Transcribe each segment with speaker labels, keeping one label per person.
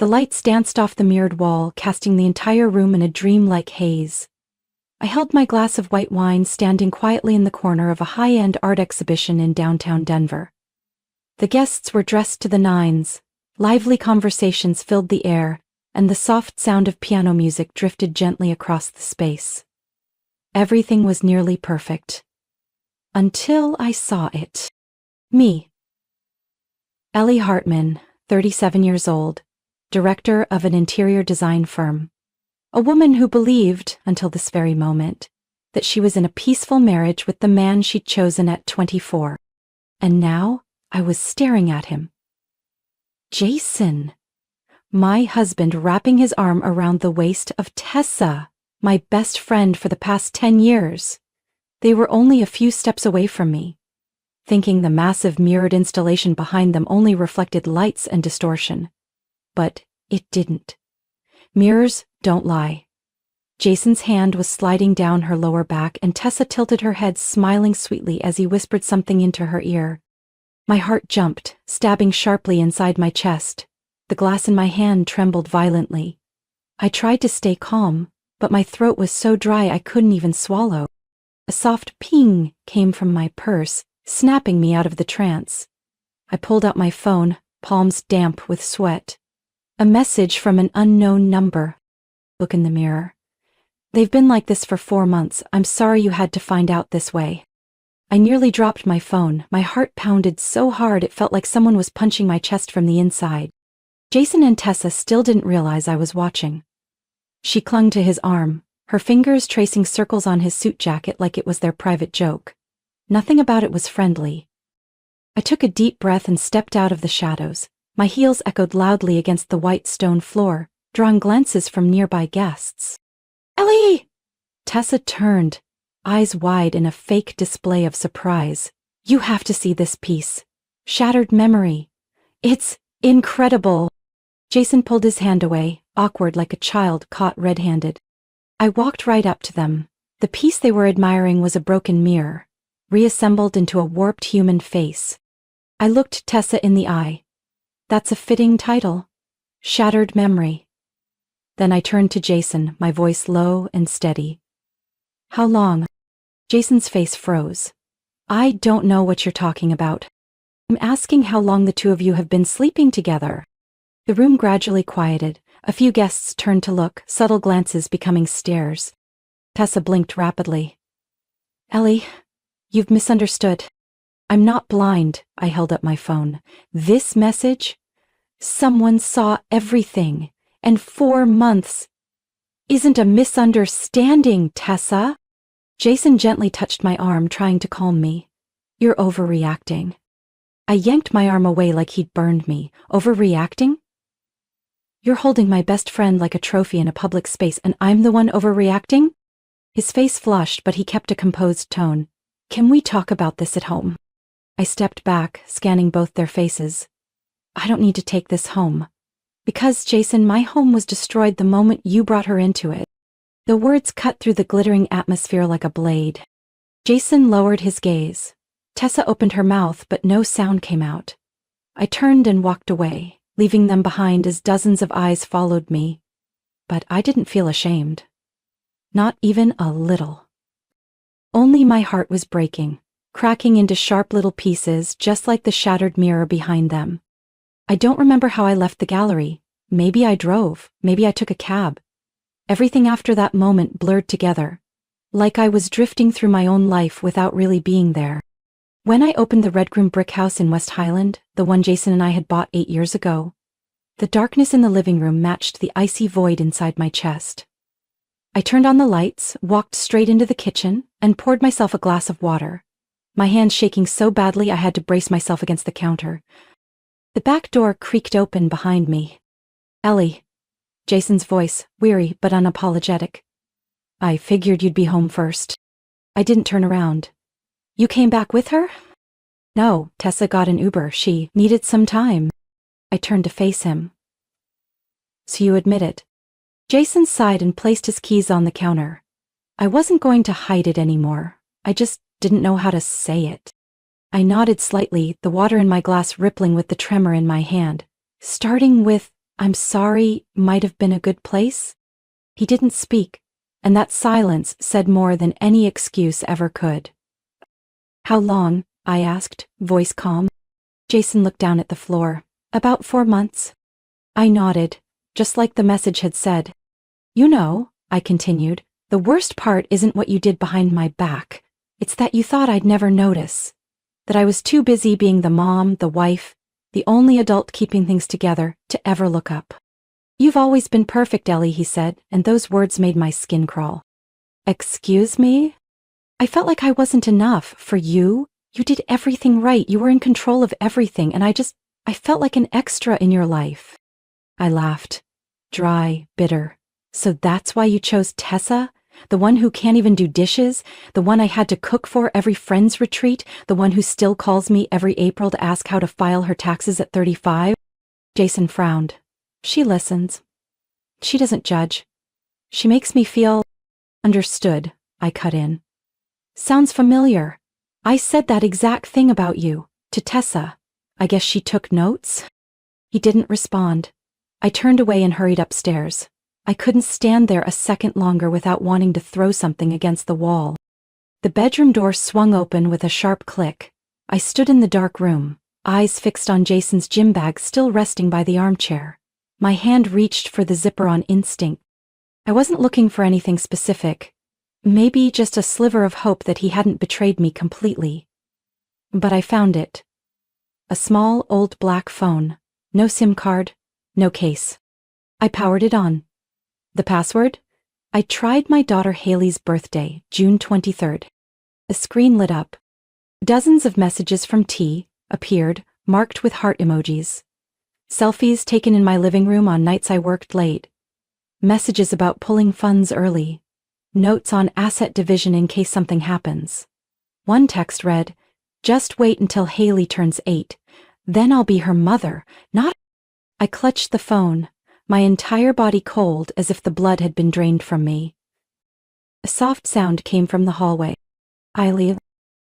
Speaker 1: The lights danced off the mirrored wall, casting the entire room in a dreamlike haze. I held my glass of white wine standing quietly in the corner of a high-end art exhibition in downtown Denver. The guests were dressed to the nines, lively conversations filled the air, and the soft sound of piano music drifted gently across the space. Everything was nearly perfect. Until I saw it. Me. Ellie Hartman, 37 years old, director of an interior design firm. A woman who believed, until this very moment, that she was in a peaceful marriage with the man she'd chosen at 24. And now, I was staring at him. Jason. My husband wrapping his arm around the waist of Tessa, my best friend for the past 10 years. They were only a few steps away from me, thinking the massive mirrored installation behind them only reflected lights and distortion. But it didn't. Mirrors don't lie. Jason's hand was sliding down her lower back, and Tessa tilted her head, smiling sweetly as he whispered something into her ear. My heart jumped, stabbing sharply inside my chest. The glass in my hand trembled violently. I tried to stay calm, but my throat was so dry I couldn't even swallow. A soft ping came from my purse, snapping me out of the trance. I pulled out my phone, palms damp with sweat. A message from an unknown number. Look in the mirror. They've been like this for 4 months. I'm sorry you had to find out this way. I nearly dropped my phone. My heart pounded so hard it felt like someone was punching my chest from the inside. Jason and Tessa still didn't realize I was watching. She clung to his arm, her fingers tracing circles on his suit jacket like it was their private joke. Nothing about it was friendly. I took a deep breath and stepped out of the shadows. My heels echoed loudly against the white stone floor, drawing glances from nearby guests. Ellie! Tessa turned, eyes wide in a fake display of surprise. You have to see this piece. Shattered Memory. It's incredible. Jason pulled his hand away, awkward like a child caught red-handed. I walked right up to them. The piece they were admiring was a broken mirror, reassembled into a warped human face. I looked Tessa in the eye. That's a fitting title. Shattered Memory. Then I turned to Jason, my voice low and steady. How long? Jason's face froze. I don't know what you're talking about. I'm asking how long the two of you have been sleeping together. The room gradually quieted. A few guests turned to look, subtle glances becoming stares. Tessa blinked rapidly. Ellie, you've misunderstood. I'm not blind. I held up my phone. This message? Someone saw everything, and 4 months isn't a misunderstanding, Tessa. Jason gently touched my arm, trying to calm me. You're overreacting. I yanked my arm away like he'd burned me. Overreacting? You're holding my best friend like a trophy in a public space, and I'm the one overreacting? His face flushed, but he kept a composed tone. Can we talk about this at home? I stepped back, scanning both their faces. I don't need to take this home. Because, Jason, my home was destroyed the moment you brought her into it. The words cut through the glittering atmosphere like a blade. Jason lowered his gaze. Tessa opened her mouth, but no sound came out. I turned and walked away, leaving them behind as dozens of eyes followed me. But I didn't feel ashamed. Not even a little. Only my heart was breaking, cracking into sharp little pieces just like the shattered mirror behind them. I don't remember how I left the gallery. Maybe I drove, maybe I took a cab. Everything after that moment blurred together, like I was drifting through my own life without really being there. When I opened the red room brick house in West Highland, the one Jason and I had bought 8 years ago, the darkness in the living room matched the icy void inside my chest. I turned on the lights, walked straight into the kitchen, and poured myself a glass of water, my hands shaking so badly I had to brace myself against the counter. The back door creaked open behind me. Ellie. Jason's voice, weary but unapologetic. I figured you'd be home first. I didn't turn around. You came back with her? No, Tessa got an Uber. She needed some time. I turned to face him. So you admit it. Jason sighed and placed his keys on the counter. I wasn't going to hide it anymore. I just didn't know how to say it. I nodded slightly, the water in my glass rippling with the tremor in my hand. Starting with, "I'm sorry" might have been a good place? He didn't speak, and that silence said more than any excuse ever could. "How long?" I asked, voice calm. Jason looked down at the floor. "About 4 months." I nodded, just like the message had said. "You know," I continued, "the worst part isn't what you did behind my back. It's that you thought I'd never notice. That I was too busy being the mom, the wife, the only adult keeping things together, to ever look up." "You've always been perfect, Ellie," he said, and those words made my skin crawl. "Excuse me?" "I felt like I wasn't enough for you. You did everything right. You were in control of everything, and I felt like an extra in your life." I laughed. Dry, bitter. "So that's why you chose Tessa? The one who can't even do dishes? The one I had to cook for every friend's retreat? The one who still calls me every April to ask how to file her taxes at 35? Jason frowned. "She listens. She doesn't judge. She makes me feel..." "Understood," I cut in. "Sounds familiar. I said that exact thing about you, to Tessa. I guess she took notes?" He didn't respond. I turned away and hurried upstairs. I couldn't stand there a second longer without wanting to throw something against the wall. The bedroom door swung open with a sharp click. I stood in the dark room, eyes fixed on Jason's gym bag still resting by the armchair. My hand reached for the zipper on instinct. I wasn't looking for anything specific. Maybe just a sliver of hope that he hadn't betrayed me completely. But I found it. A small, old black phone. No SIM card, no case. I powered it on. The password? I tried my daughter Haley's birthday, June 23rd. The screen lit up. Dozens of messages from T appeared, marked with heart emojis. Selfies taken in my living room on nights I worked late. Messages about pulling funds early. Notes on asset division in case something happens. One text read, "Just wait until Haley turns 8. Then I'll be her mother, not..." I clutched the phone, my entire body cold as if the blood had been drained from me. A soft sound came from the hallway. "Eileen."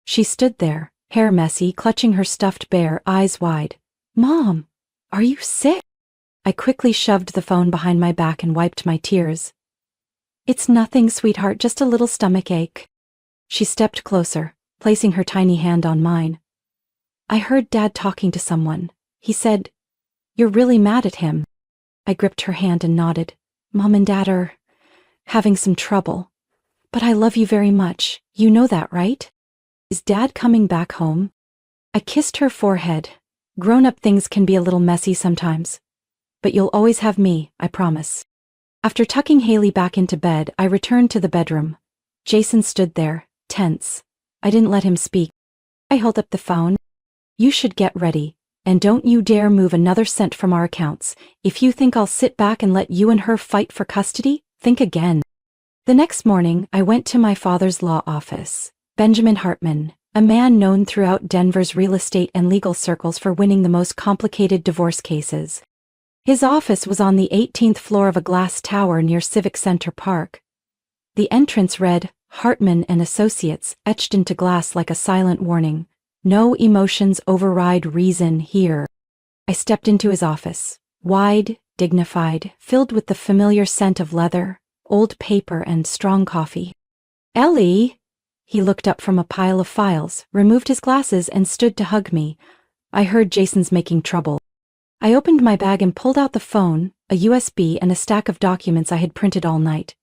Speaker 1: She stood there, hair messy, clutching her stuffed bear, eyes wide. "Mom, are you sick?" I quickly shoved the phone behind my back and wiped my tears. "It's nothing, sweetheart, just a little stomach ache." She stepped closer, placing her tiny hand on mine. "I heard Dad talking to someone. He said, you're really mad at him." I gripped her hand and nodded. "Mom and Dad are having some trouble. But I love you very much. You know that, right? Is Dad coming back home?" I kissed her forehead. "Grown-up things can be a little messy sometimes. But you'll always have me, I promise." After tucking Haley back into bed, I returned to the bedroom. Jason stood there, tense. I didn't let him speak. I held up the phone. "You should get ready. And don't you dare move another cent from our accounts. If you think I'll sit back and let you and her fight for custody, think again." The next morning, I went to my father's law office. Benjamin Hartman, a man known throughout Denver's real estate and legal circles for winning the most complicated divorce cases. His office was on the 18th floor of a glass tower near Civic Center Park. The entrance read, "Hartman and Associates," etched into glass like a silent warning. "No emotions override reason here." I stepped into his office, wide, dignified, filled with the familiar scent of leather, old paper, and strong coffee. "Ellie!" He looked up from a pile of files, removed his glasses, and stood to hug me. I heard Jason's making trouble. I opened my bag and pulled out the phone, a USB, and a stack of documents I had printed all night.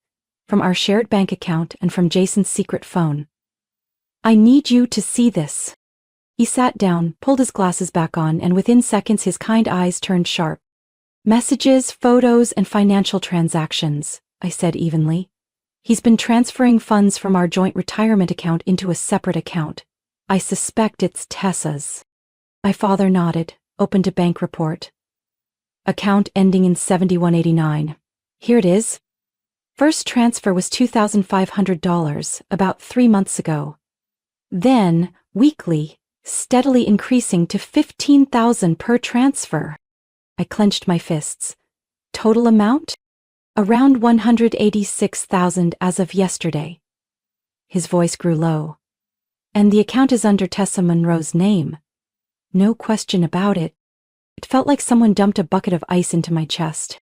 Speaker 1: From our shared bank account and from Jason's secret phone. "I need you to see this." He sat down, pulled his glasses back on, and within seconds his kind eyes turned sharp. "Messages, photos, and financial transactions," I said evenly. "He's been transferring funds from our joint retirement account into a separate account. I suspect it's Tessa's." My father nodded, opened a bank report. "Account ending in 7189. Here it is. First transfer was $2,500, about 3 months ago. Then, weekly, steadily increasing to $15,000 per transfer." I clenched my fists. "Total amount? Around $186,000 as of yesterday." His voice grew low. "And the account is under Tessa Monroe's name. No question about it." It felt like someone dumped a bucket of ice into my chest.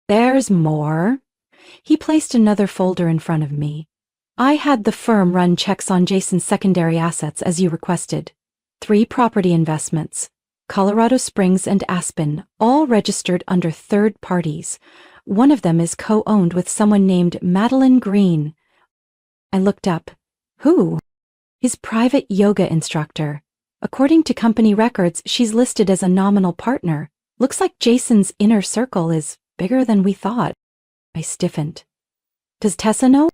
Speaker 1: There's more. He placed another folder in front of me. I had the firm run checks on Jason's secondary assets as you requested. 3 property investments, Colorado Springs and Aspen, all registered under third parties. One of them is co-owned with someone named Madeline Green. I looked up. Who? His private yoga instructor. According to company records, she's listed as a nominal partner. Looks like Jason's inner circle is bigger than we thought. I stiffened. Does Tessa know?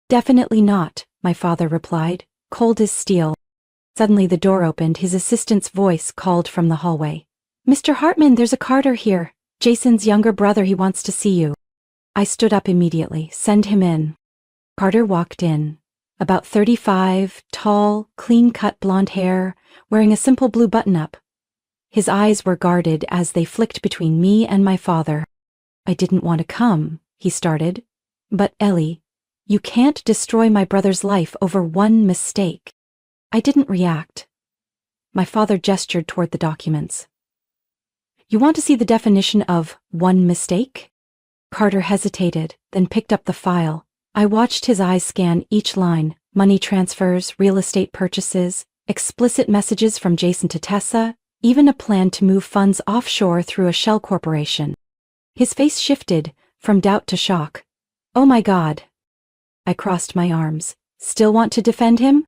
Speaker 1: Definitely not, my father replied, cold as steel. Suddenly the door opened. His assistant's voice called from the hallway. Mr. Hartman, there's a Carter here. Jason's younger brother, he wants to see you. I stood up immediately. Send him in. Carter walked in. About 35, tall, clean-cut blonde hair, wearing a simple blue button-up. His eyes were guarded as they flicked between me and my father. I didn't want to come, he started. But Ellie, you can't destroy my brother's life over one mistake. I didn't react. My father gestured toward the documents. You want to see the definition of one mistake? Carter hesitated, then picked up the file. I watched his eyes scan each line: money transfers, real estate purchases, explicit messages from Jason to Tessa, even a plan to move funds offshore through a shell corporation. His face shifted from doubt to shock. Oh my God. I crossed my arms. Still want to defend him?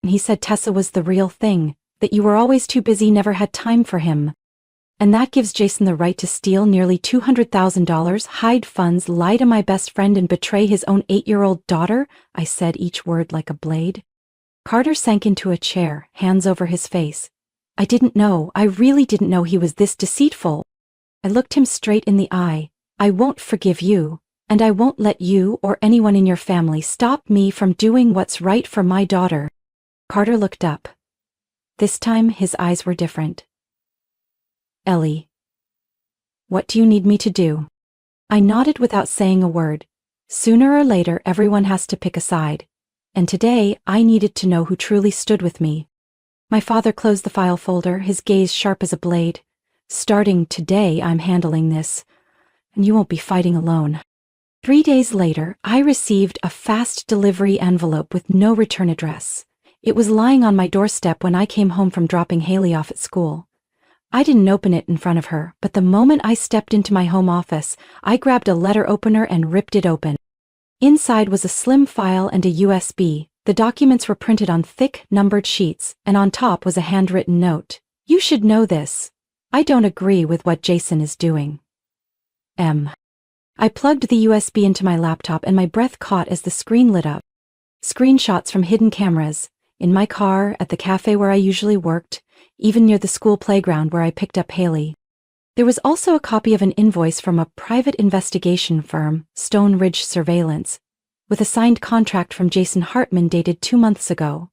Speaker 1: He said Tessa was the real thing, that you were always too busy, never had time for him. And that gives Jason the right to steal nearly $200,000, hide funds, lie to my best friend, and betray his own 8-year-old daughter? I said each word like a blade. Carter sank into a chair, hands over his face. I didn't know, I really didn't know he was this deceitful. I looked him straight in the eye. I won't forgive you, and I won't let you or anyone in your family stop me from doing what's right for my daughter. Carter looked up. This time his eyes were different. Ellie, what do you need me to do? I nodded without saying a word. Sooner or later, everyone has to pick a side. And today, I needed to know who truly stood with me. My father closed the file folder, his gaze sharp as a blade. Starting today, I'm handling this. And you won't be fighting alone. 3 days later, I received a fast delivery envelope with no return address. It was lying on my doorstep when I came home from dropping Haley off at school. I didn't open it in front of her, but the moment I stepped into my home office, I grabbed a letter opener and ripped it open. Inside was a slim file and a USB. The documents were printed on thick, numbered sheets, and on top was a handwritten note. You should know this. I don't agree with what Jason is doing. M. I plugged the USB into my laptop and my breath caught as the screen lit up. Screenshots from hidden cameras, in my car, at the cafe where I usually worked, even near the school playground where I picked up Haley. There was also a copy of an invoice from a private investigation firm, Stone Ridge Surveillance, with a signed contract from Jason Hartman dated 2 months ago.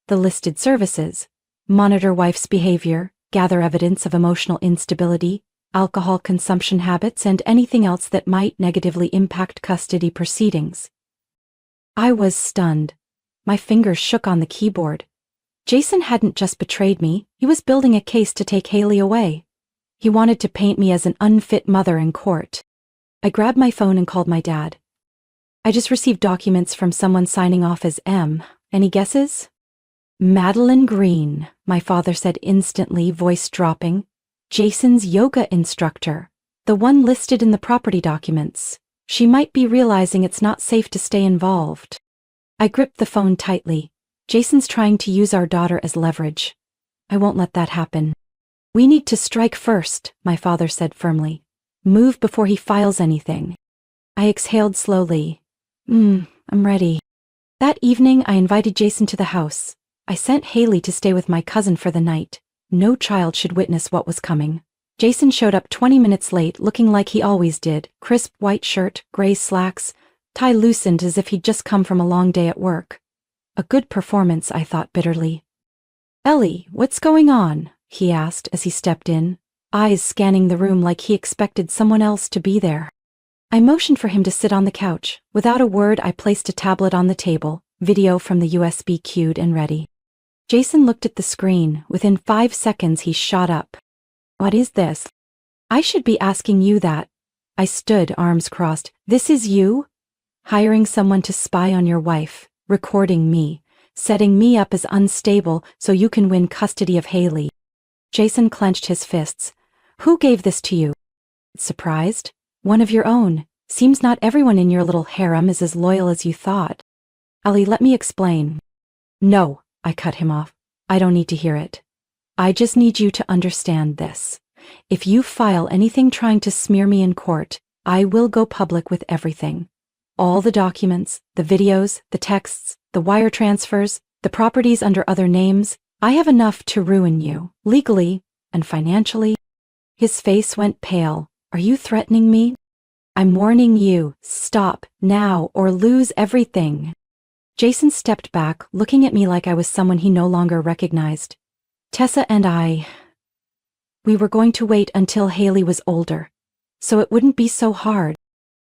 Speaker 1: The listed services: monitor wife's behavior, gather evidence of emotional instability, alcohol consumption habits, and anything else that might negatively impact custody proceedings. I was stunned. My fingers shook on the keyboard. Jason hadn't just betrayed me, he was building a case to take Haley away. He wanted to paint me as an unfit mother in court. I grabbed my phone and called my dad. I just received documents from someone signing off as M. Any guesses? Madeline Green, my father said instantly, voice dropping. Jason's yoga instructor, the one listed in the property documents. She might be realizing it's not safe to stay involved. I gripped the phone tightly. Jason's trying to use our daughter as leverage. I won't let that happen. We need to strike first, my father said firmly. Move before he files anything. I exhaled slowly. I'm ready. That evening, I invited Jason to the house. I sent Haley to stay with my cousin for the night. No child should witness what was coming. Jason showed up 20 minutes late, looking like he always did. Crisp white shirt, gray slacks, tie loosened as if he'd just come from a long day at work. A good performance, I thought bitterly. Ellie, what's going on? He asked as he stepped in, eyes scanning the room like he expected someone else to be there. I motioned for him to sit on the couch. Without a word, I placed a tablet on the table, video from the USB queued and ready. Jason looked at the screen. Within 5 seconds, he shot up. What is this? I should be asking you that. I stood, arms crossed. This is you? Hiring someone to spy on your wife, recording me, setting me up as unstable so you can win custody of Haley. Jason clenched his fists. Who gave this to you? Surprised? One of your own. Seems not everyone in your little harem is as loyal as you thought. Ali, let me explain. No, I cut him off. I don't need to hear it. I just need you to understand this. If you file anything trying to smear me in court, I will go public with everything. All the documents, the videos, the texts, the wire transfers, the properties under other names. I have enough to ruin you, legally and financially. His face went pale. Are you threatening me? I'm warning you, stop now or lose everything. Jason stepped back, looking at me like I was someone he no longer recognized. Tessa and we were going to wait until Haley was older, so it wouldn't be so hard.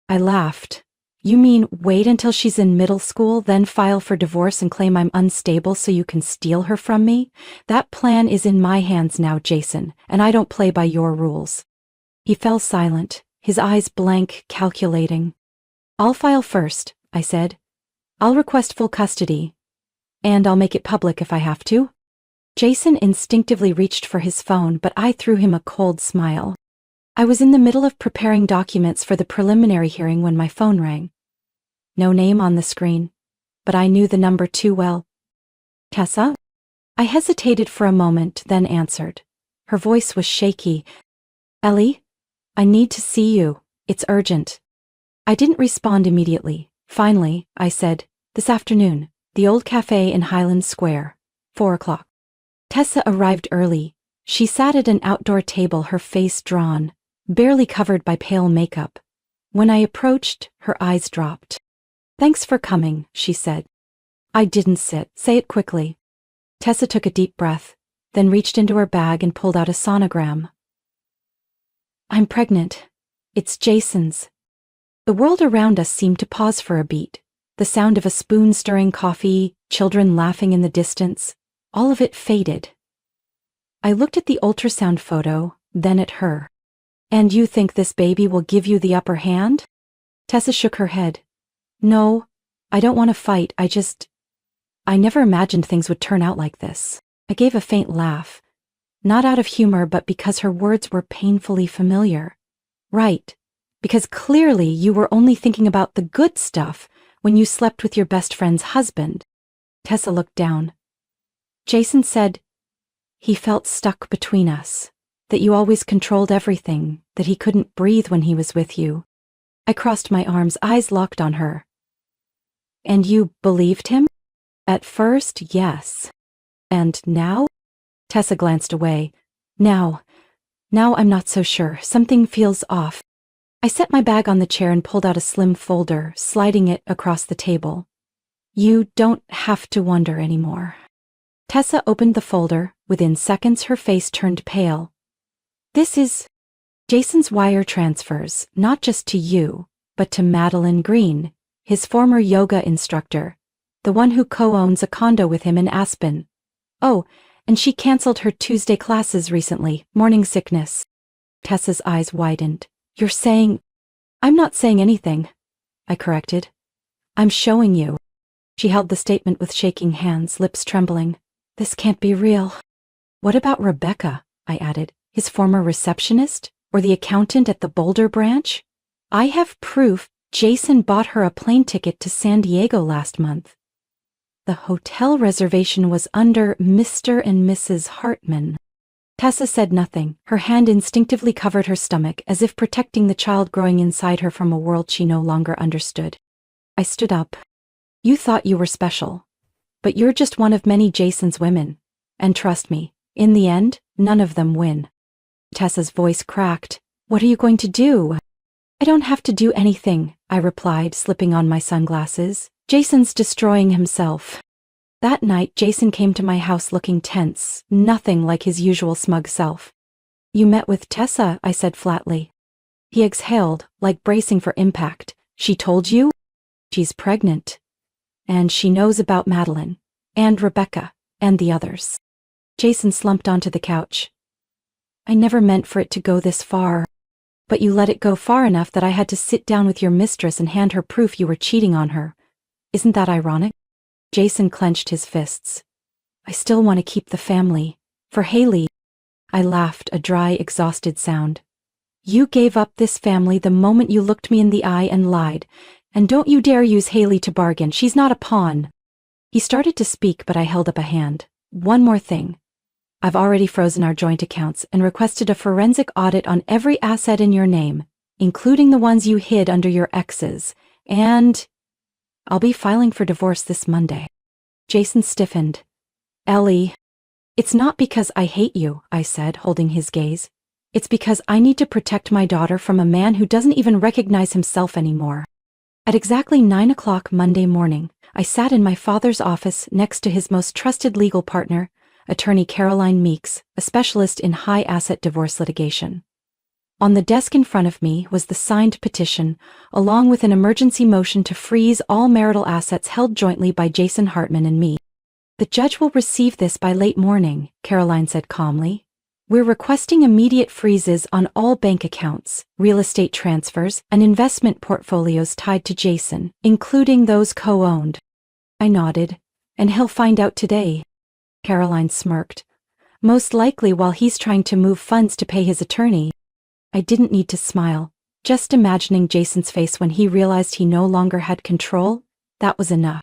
Speaker 1: I laughed. You mean wait until she's in middle school, then file for divorce and claim I'm unstable so you can steal her from me? That plan is in my hands now, Jason, and I don't play by your rules. He fell silent, his eyes blank, calculating. I'll file first, I said. I'll request full custody. And I'll make it public if I have to. Jason instinctively reached for his phone, but I threw him a cold smile. I was in the middle of preparing documents for the preliminary hearing when my phone rang. No name on the screen, but I knew the number too well. Tessa? I hesitated for a moment, then answered. Her voice was shaky. Ellie? I need to see you. It's urgent. I didn't respond immediately. Finally, I said, this afternoon, the old cafe in Highland Square, 4 o'clock. Tessa arrived early. She sat at an outdoor table, her face drawn, barely covered by pale makeup. When I approached, her eyes dropped. Thanks for coming, she said. I didn't sit. Say it quickly. Tessa took a deep breath, then reached into her bag and pulled out a sonogram. I'm pregnant. It's Jason's. The world around us seemed to pause for a beat. The sound of a spoon stirring coffee, children laughing in the distance, all of it faded. I looked at the ultrasound photo, then at her. And you think this baby will give you the upper hand? Tessa shook her head. No, I don't want to fight, I never imagined things would turn out like this. I gave a faint laugh. Not out of humor, but because her words were painfully familiar. Right, because clearly you were only thinking about the good stuff when you slept with your best friend's husband. Tessa looked down. Jason said he felt stuck between us, that you always controlled everything, that he couldn't breathe when he was with you. I crossed my arms, eyes locked on her. And you believed him? At first, yes. And now? Tessa glanced away. Now I'm not so sure. Something feels off. I set my bag on the chair and pulled out a slim folder, sliding it across the table. You don't have to wonder anymore. Tessa opened the folder. Within seconds, her face turned pale. This is Jason's wire transfers, not just to you, but to Madeline Green, his former yoga instructor, the one who co-owns a condo with him in Aspen. Oh, and she canceled her Tuesday classes recently, morning sickness. Tessa's eyes widened. You're saying... I'm not saying anything, I corrected. I'm showing you. She held the statement with shaking hands, lips trembling. This can't be real. What about Rebecca? I added. His former receptionist? Or the accountant at the Boulder branch? I have proof Jason bought her a plane ticket to San Diego last month. The hotel reservation was under Mr. and Mrs. Hartman. Tessa said nothing. Her hand instinctively covered her stomach, as if protecting the child growing inside her from a world she no longer understood. I stood up. You thought you were special. But you're just one of many Jason's women. And trust me, in the end, none of them win. Tessa's voice cracked. What are you going to do? I don't have to do anything, I replied, slipping on my sunglasses. Jason's destroying himself. That night, Jason came to my house looking tense, nothing like his usual smug self. You met with Tessa, I said flatly. He exhaled, like bracing for impact. She told you? She's pregnant. And she knows about Madeline, and Rebecca, and the others. Jason slumped onto the couch. I never meant for it to go this far. But you let it go far enough that I had to sit down with your mistress and hand her proof you were cheating on her. Isn't that ironic? Jason clenched his fists. I still want to keep the family. For Haley. I laughed, a dry, exhausted sound. You gave up this family the moment you looked me in the eye and lied. And don't you dare use Haley to bargain. She's not a pawn. He started to speak, but I held up a hand. One more thing. I've already frozen our joint accounts and requested a forensic audit on every asset in your name, including the ones you hid under your exes, and I'll be filing for divorce this Monday. Jason stiffened. Ellie, it's not because I hate you, I said, holding his gaze. It's because I need to protect my daughter from a man who doesn't even recognize himself anymore. At exactly 9 o'clock Monday morning, I sat in my father's office next to his most trusted legal partner, Attorney Caroline Meeks, a specialist in high-asset divorce litigation. On the desk in front of me was the signed petition, along with an emergency motion to freeze all marital assets held jointly by Jason Hartman and me. The judge will receive this by late morning, Caroline said calmly. We're requesting immediate freezes on all bank accounts, real estate transfers, and investment portfolios tied to Jason, including those co-owned. I nodded. And he'll find out today. Caroline smirked. Most likely while he's trying to move funds to pay his attorney. I didn't need to smile. Just imagining Jason's face when he realized he no longer had control, that was enough.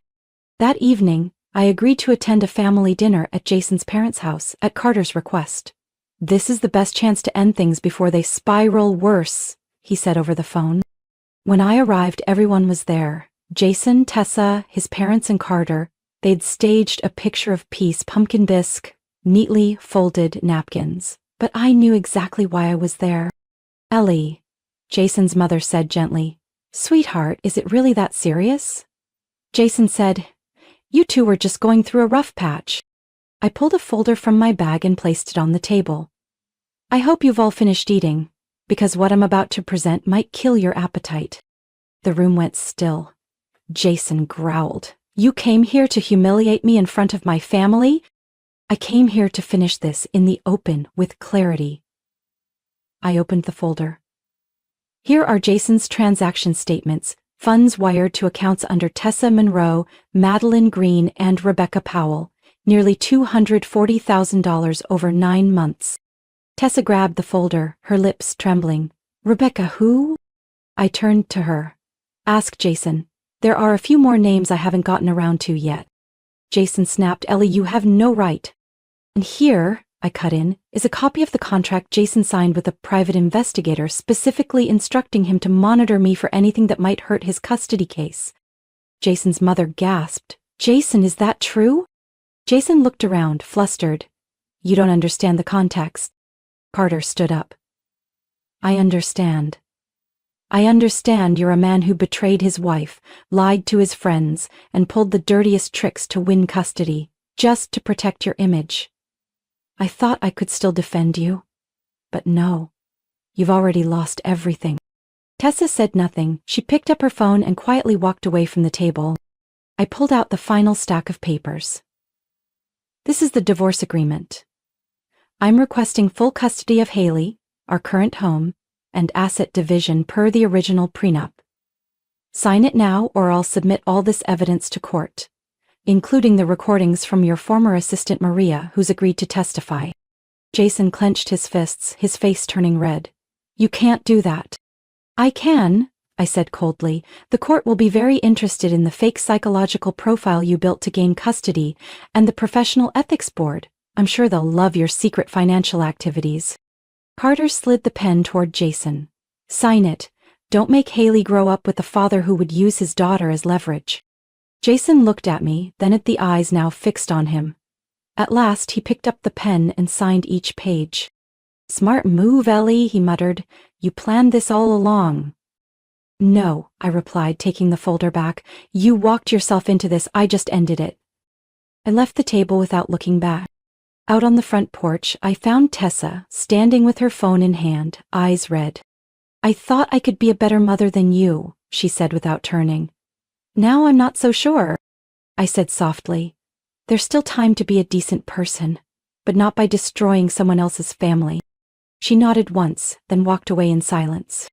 Speaker 1: That evening, I agreed to attend a family dinner at Jason's parents' house at Carter's request. This is the best chance to end things before they spiral worse, he said over the phone. When I arrived, everyone was there. Jason, Tessa, his parents, and Carter. They'd staged a picture of peace, pumpkin bisque, neatly folded napkins. But I knew exactly why I was there. Ellie, Jason's mother said gently. Sweetheart, is it really that serious? Jason said, You two were just going through a rough patch. I pulled a folder from my bag and placed it on the table. I hope you've all finished eating, because what I'm about to present might kill your appetite. The room went still. Jason growled. You came here to humiliate me in front of my family? I came here to finish this in the open with clarity. I opened the folder. Here are Jason's transaction statements, funds wired to accounts under Tessa Monroe, Madeline Green, and Rebecca Powell, nearly $240,000 over 9 months. Tessa grabbed the folder, her lips trembling. Rebecca who? I turned to her. Ask Jason. There are a few more names I haven't gotten around to yet. Jason snapped, Ellie, you have no right. And here, I cut in, is a copy of the contract Jason signed with a private investigator specifically instructing him to monitor me for anything that might hurt his custody case. Jason's mother gasped. Jason, is that true? Jason looked around, flustered. You don't understand the context. Carter stood up. I understand. I understand you're a man who betrayed his wife, lied to his friends, and pulled the dirtiest tricks to win custody, just to protect your image. I thought I could still defend you. But no. You've already lost everything. Tessa said nothing. She picked up her phone and quietly walked away from the table. I pulled out the final stack of papers. This is the divorce agreement. I'm requesting full custody of Haley, our current home, and asset division per the original prenup. Sign it now or I'll submit all this evidence to court, including the recordings from your former assistant Maria, who's agreed to testify. Jason clenched his fists, his face turning red. You can't do that. I can, I said coldly. The court will be very interested in the fake psychological profile you built to gain custody, and the professional ethics board. I'm sure they'll love your secret financial activities. Carter slid the pen toward Jason. Sign it. Don't make Haley grow up with a father who would use his daughter as leverage. Jason looked at me, then at the eyes now fixed on him. At last he picked up the pen and signed each page. Smart move, Ellie, he muttered. You planned this all along. No, I replied, taking the folder back. You walked yourself into this, I just ended it. I left the table without looking back. Out on the front porch, I found Tessa, standing with her phone in hand, eyes red. I thought I could be a better mother than you, she said without turning. Now I'm not so sure, I said softly. There's still time to be a decent person, but not by destroying someone else's family. She nodded once, then walked away in silence.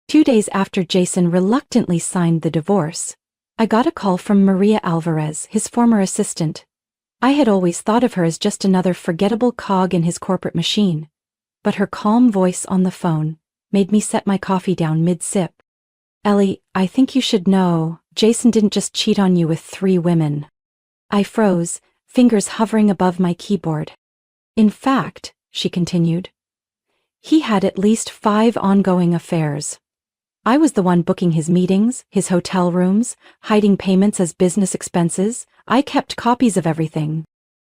Speaker 1: 2 days after Jason reluctantly signed the divorce, I got a call from Maria Alvarez, his former assistant. I had always thought of her as just another forgettable cog in his corporate machine, but her calm voice on the phone made me set my coffee down mid-sip. "Ellie, I think you should know, Jason didn't just cheat on you with 3 women. I froze, fingers hovering above my keyboard. In fact, she continued, he had at least 5 ongoing affairs. I was the one booking his meetings, his hotel rooms, hiding payments as business expenses. I kept copies of everything."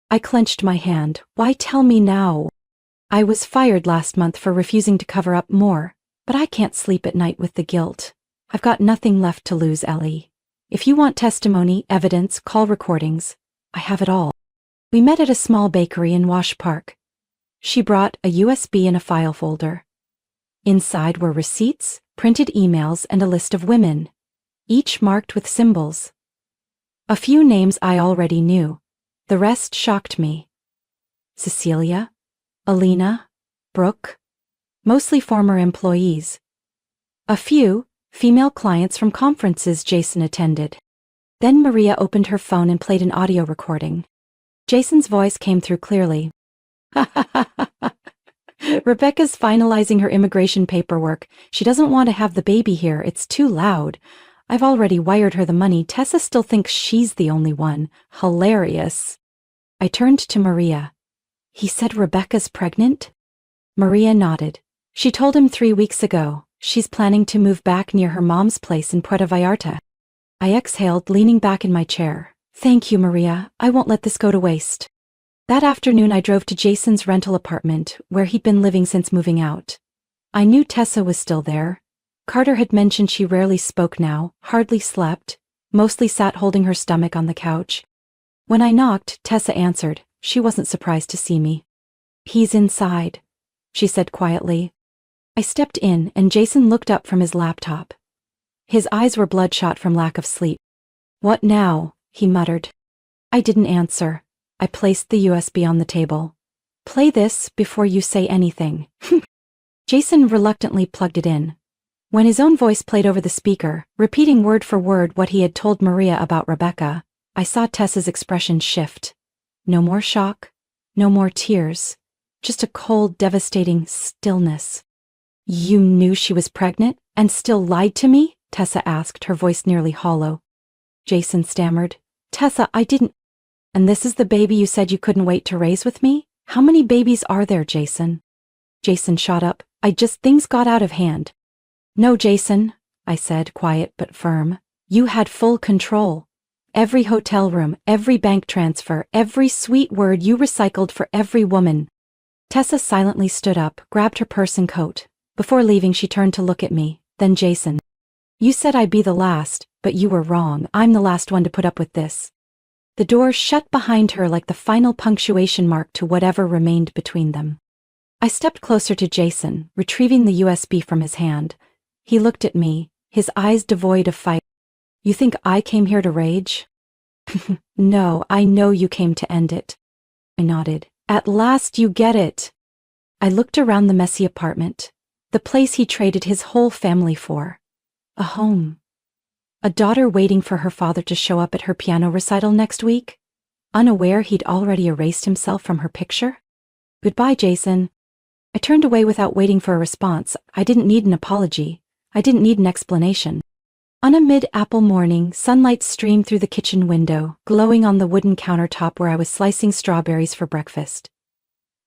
Speaker 1: I clenched my hand. Why tell me now? I was fired last month for refusing to cover up more, but I can't sleep at night with the guilt. I've got nothing left to lose, Ellie. If you want testimony, evidence, call recordings, I have it all. We met at a small bakery in Wash Park. She brought a USB and a file folder. Inside were receipts, printed emails, and a list of women, each marked with symbols. A few names I already knew. The rest shocked me. Cecilia, Alina, Brooke, mostly former employees. A few, female clients from conferences Jason attended. Then Maria opened her phone and played an audio recording. Jason's voice came through clearly. "Rebecca's finalizing her immigration paperwork. She doesn't want to have the baby here, it's too loud. I've already wired her the money. Tessa still thinks she's the only one. Hilarious." I turned to Maria. "He said Rebecca's pregnant?" Maria nodded. "She told him 3 weeks ago. She's planning to move back near her mom's place in Puerto Vallarta." I exhaled, leaning back in my chair. "Thank you, Maria. I won't let this go to waste." That afternoon I drove to Jason's rental apartment, where he'd been living since moving out. I knew Tessa was still there. Carter had mentioned she rarely spoke now, hardly slept, mostly sat holding her stomach on the couch. When I knocked, Tessa answered. She wasn't surprised to see me. "He's inside," she said quietly. I stepped in, and Jason looked up from his laptop. His eyes were bloodshot from lack of sleep. "What now?" he muttered. I didn't answer. I placed the USB on the table. "Play this before you say anything." Jason reluctantly plugged it in. When his own voice played over the speaker, repeating word for word what he had told Maria about Rebecca, I saw Tessa's expression shift. No more shock, no more tears, just a cold, devastating stillness. "You knew she was pregnant and still lied to me?" Tessa asked, her voice nearly hollow. Jason stammered. "Tessa, I didn't—" "And this is the baby you said you couldn't wait to raise with me? How many babies are there, Jason?" Jason shot up. Things got out of hand." "No, Jason," I said, quiet but firm. "You had full control. Every hotel room, every bank transfer, every sweet word you recycled for every woman." Tessa silently stood up, grabbed her purse and coat. Before leaving, she turned to look at me, then Jason. "You said I'd be the last, but you were wrong. I'm the last one to put up with this." The door shut behind her like the final punctuation mark to whatever remained between them. I stepped closer to Jason, retrieving the USB from his hand. He looked at me, his eyes devoid of fight. "You think I came here to rage?" "No, I know you came to end it." I nodded. "At last you get it." I looked around the messy apartment, the place he traded his whole family for. A home. A daughter waiting for her father to show up at her piano recital next week, unaware he'd already erased himself from her picture. "Goodbye, Jason." I turned away without waiting for a response. I didn't need an apology. I didn't need an explanation. On a mid-April morning, sunlight streamed through the kitchen window, glowing on the wooden countertop where I was slicing strawberries for breakfast.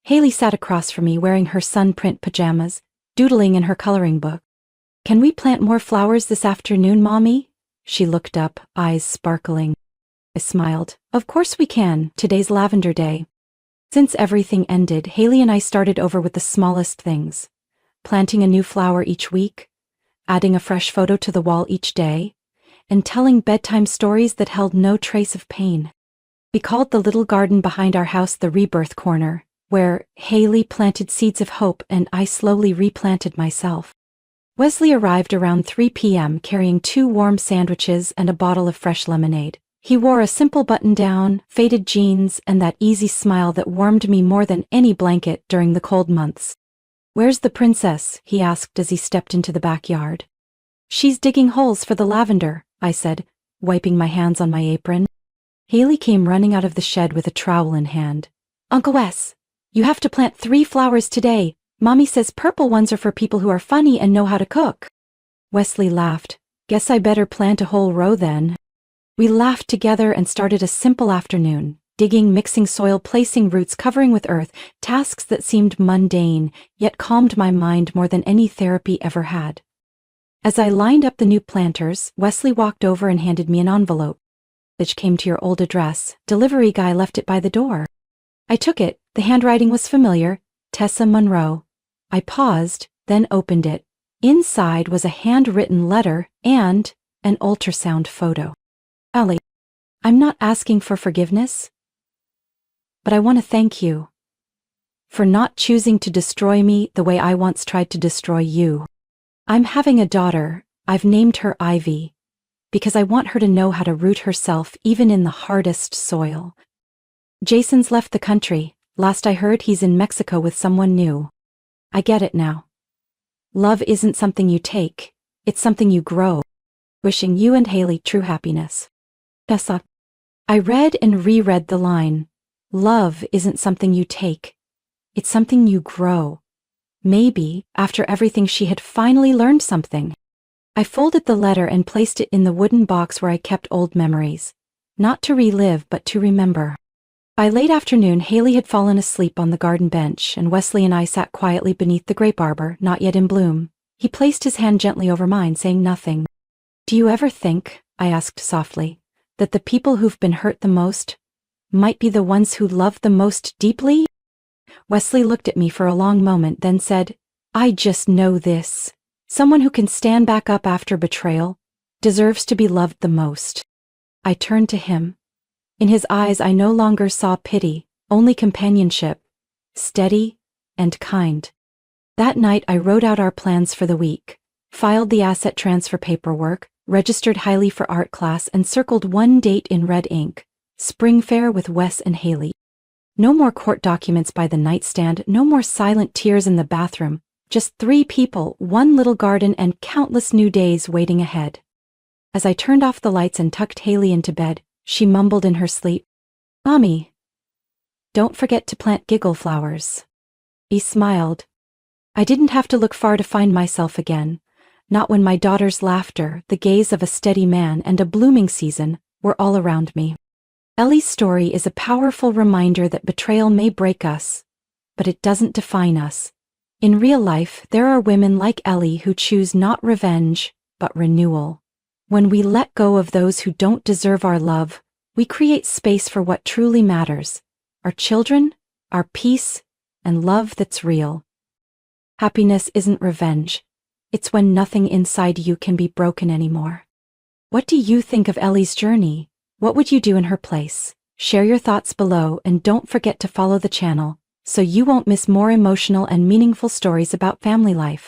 Speaker 1: Haley sat across from me wearing her sun-print pajamas, doodling in her coloring book. "Can we plant more flowers this afternoon, Mommy?" She looked up, eyes sparkling. I smiled. "Of course we can. Today's Lavender Day." Since everything ended, Haley and I started over with the smallest things. Planting a new flower each week, adding a fresh photo to the wall each day, and telling bedtime stories that held no trace of pain. We called the little garden behind our house the Rebirth Corner, where Haley planted seeds of hope and I slowly replanted myself. Wesley arrived around 3 p.m. carrying 2 warm sandwiches and a bottle of fresh lemonade. He wore a simple button-down, faded jeans, and that easy smile that warmed me more than any blanket during the cold months. "Where's the princess?" he asked as he stepped into the backyard. "She's digging holes for the lavender," I said, wiping my hands on my apron. Haley came running out of the shed with a trowel in hand. "Uncle Wes, you have to plant 3 flowers today. Mommy says purple ones are for people who are funny and know how to cook." Wesley laughed. "Guess I better plant a whole row then." We laughed together and started a simple afternoon, digging, mixing soil, placing roots, covering with earth, tasks that seemed mundane, yet calmed my mind more than any therapy ever had. As I lined up the new planters, Wesley walked over and handed me an envelope. "Which came to your old address. Delivery guy left it by the door." I took it. The handwriting was familiar. Tessa Monroe. I paused, then opened it. Inside was a handwritten letter and an ultrasound photo. "Ellie, I'm not asking for forgiveness, but I want to thank you for not choosing to destroy me the way I once tried to destroy you. I'm having a daughter. I've named her Ivy, because I want her to know how to root herself even in the hardest soil. Jason's left the country. Last I heard, he's in Mexico with someone new. I get it now. Love isn't something you take, it's something you grow. Wishing you and Haley true happiness. Tessa." I read and reread the line. Love isn't something you take, it's something you grow. Maybe, after everything, she had finally learned something. I folded the letter and placed it in the wooden box where I kept old memories. Not to relive, but to remember. By late afternoon, Haley had fallen asleep on the garden bench, and Wesley and I sat quietly beneath the grape arbor, not yet in bloom. He placed his hand gently over mine, saying nothing. "Do you ever think," I asked softly, "that the people who've been hurt the most might be the ones who love the most deeply?" Wesley looked at me for a long moment, then said, "I just know this. Someone who can stand back up after betrayal deserves to be loved the most." I turned to him. In his eyes I no longer saw pity, only companionship, steady and kind. That night I wrote out our plans for the week, filed the asset transfer paperwork, registered Haley for art class, and circled one date in red ink: Spring Fair with Wes and Haley. No more court documents by the nightstand, no more silent tears in the bathroom, just 3 people, 1 little garden, and countless new days waiting ahead. As I turned off the lights and tucked Haley into bed, she mumbled in her sleep, "Mommy, don't forget to plant giggle flowers." He smiled. I didn't have to look far to find myself again, not when my daughter's laughter, the gaze of a steady man, and a blooming season were all around me. Ellie's story is a powerful reminder that betrayal may break us, but it doesn't define us. In real life, there are women like Ellie who choose not revenge, but renewal. When we let go of those who don't deserve our love, we create space for what truly matters: our children, our peace, and love that's real. Happiness isn't revenge. It's when nothing inside you can be broken anymore. What do you think of Ellie's journey? What would you do in her place? Share your thoughts below, and don't forget to follow the channel so you won't miss more emotional and meaningful stories about family life.